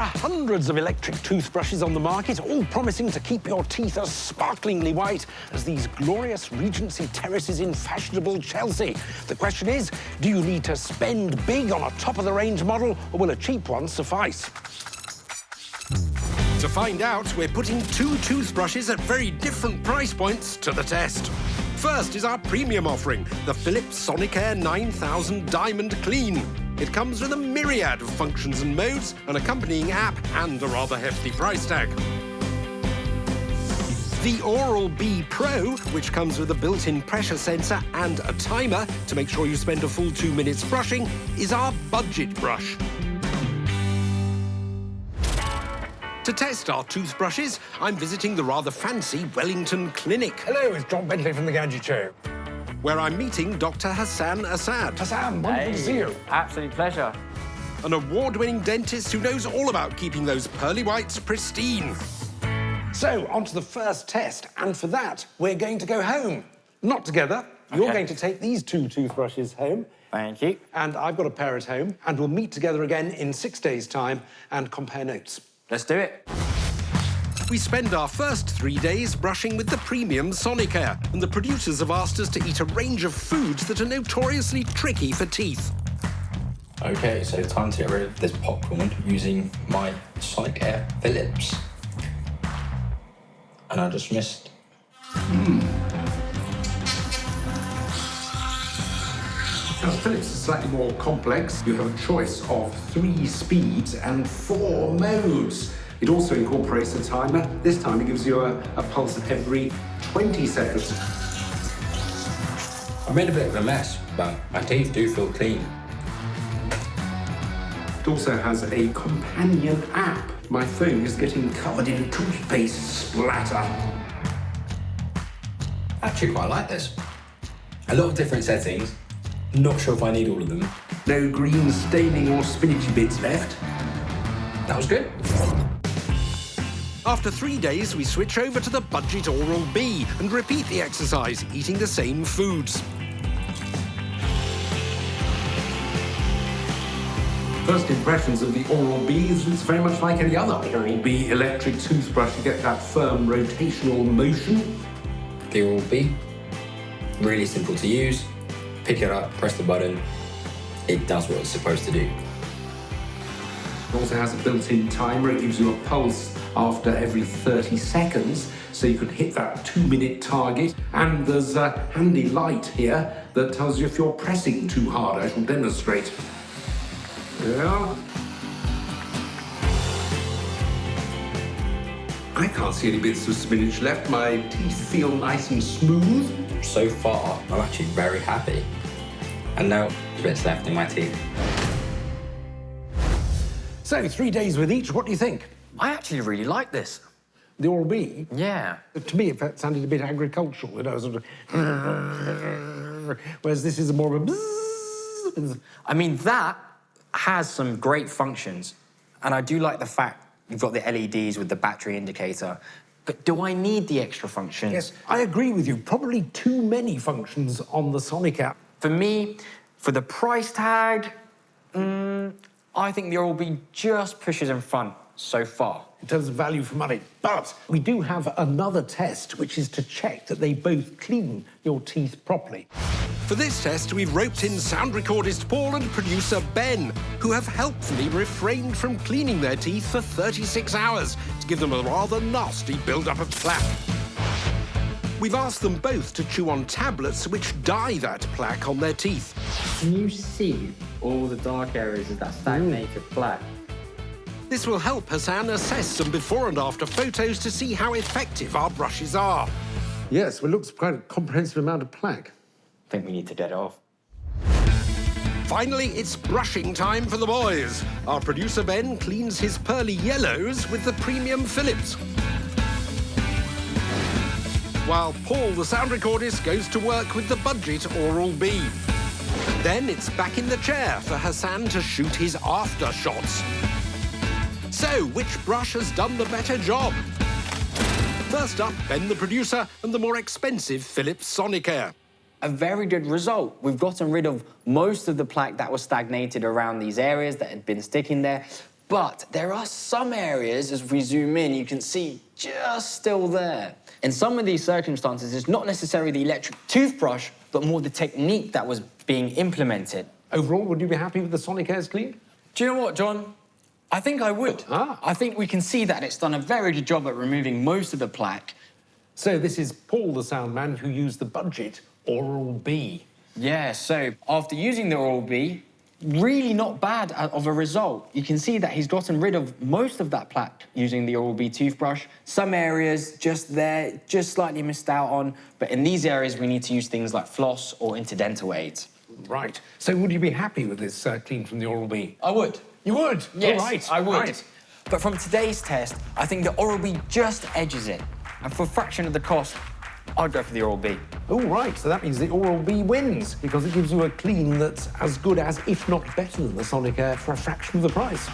are hundreds of electric toothbrushes on the market, all promising to keep your teeth as sparklingly white as these glorious Regency terraces in fashionable Chelsea. The question is, do you need to spend big on a top-of-the-range model, or will a cheap one suffice? To find out, we're putting two toothbrushes at very different price points to the test. First is our premium offering, the Philips SONICARE 9000 Diamond Clean. It comes with a myriad of functions and modes, an accompanying app, and a rather hefty price tag. The Oral-B Pro, which comes with a built-in pressure sensor and a timer to make sure you spend a full 2 minutes brushing, is our budget brush. To test our toothbrushes, I'm visiting the rather fancy Wellington Clinic. Hello, it's John Bentley from the Gadget Show. Where I'm meeting Dr. Hassan Assad. Hassan, wonderful to see you. Absolute pleasure. An award-winning dentist who knows all about keeping those pearly whites pristine. So, on to the first test, and for that, we're going to go home. Not together. Okay. You're going to take these two toothbrushes home. Thank you. And I've got a pair at home, and we'll meet together again in 6 days' time and compare notes. Let's do it. We spend our first 3 days brushing with the premium SONICARE, and the producers have asked us to eat a range of foods that are notoriously tricky for teeth. OK, so time to get rid of this popcorn using my SONICARE Philips. And I just missed. Now, Philips is slightly more complex. You have a choice of 3 speeds and 4 modes. It also incorporates a timer. This time it gives you a pulse every 20 seconds. I made a bit of a mess, but my teeth do feel clean. It also has a companion app. My phone is getting covered in toothpaste splatter. I actually quite like this. A lot of different settings. Not sure if I need all of them. No green staining or spinachy bits left. That was good. After 3 days, we switch over to the budget Oral-B and repeat the exercise, eating the same foods. First impressions of the Oral-B is it's very much like any other Oral-B electric toothbrush. You get that firm rotational motion. The Oral-B, really simple to use. Pick it up, press the button. It does what it's supposed to do. It also has a built-in timer. It gives you a pulse after every 30 seconds, so you can hit that 2-minute target. And there's a handy light here that tells you if you're pressing too hard. I shall demonstrate. Yeah. I can't see any bits of spinach left. My teeth feel nice and smooth. So far, I'm actually very happy. And now, there's bits left in my teeth. So, 3 days with each. What do you think? I actually really like this. The Oral-B? Yeah. To me, it sounded a bit agricultural, you know, sort of... Whereas this is more of a... I mean, that has some great functions. And I do like the fact you've got the LEDs with the battery indicator. But do I need the extra functions? Yes, I agree with you. Probably too many functions on the SONICARE. For me, for the price tag, I think the Oral-B just pushes in front so far. In terms of value for money. But we do have another test, which is to check that they both clean your teeth properly. For this test, we've roped in sound recordist Paul and producer Ben, who have helpfully refrained from cleaning their teeth for 36 hours to give them a rather nasty build-up of plaque. We've asked them both to chew on tablets which dye that plaque on their teeth. Can you see all the dark areas of that stagnated plaque? This will help Hassan assess some before and after photos to see how effective our brushes are. Yes, well, it looks quite a comprehensive amount of plaque. I think we need to get it off. Finally, it's brushing time for the boys. Our producer Ben cleans his pearly yellows with the premium Philips, while Paul, the sound recordist, goes to work with the budget Oral-B. Then it's back in the chair for Hassan to shoot his after shots. So, which brush has done the better job? First up, Ben the producer and the more expensive Philips SONICARE. A very good result. We've gotten rid of most of the plaque that was stagnated around these areas that had been sticking there. But there are some areas, as we zoom in, you can see just still there. In some of these circumstances, it's not necessarily the electric toothbrush, but more the technique that was being implemented. Overall, would you be happy with the SONICARE's clean? Do you know what, John? I think I would. I think we can see that it's done a very good job at removing most of the plaque. So this is Paul, the sound man, who used the Budget Oral-B. Yeah, so after using the Oral-B, really not bad of a result. You can see that he's gotten rid of most of that plaque using the Oral-B toothbrush. Some areas just there, just slightly missed out on, but in these areas we need to use things like floss or interdental aids. Right. So would you be happy with this clean from the Oral-B? I would. You would? Yes, All right. I would. Right. But from today's test, I think the Oral-B just edges it. And for a fraction of the cost, I'd go for the Oral-B. Oh, right. So that means the Oral-B wins because it gives you a clean that's as good as, if not better than, the SONICARE for a fraction of the price.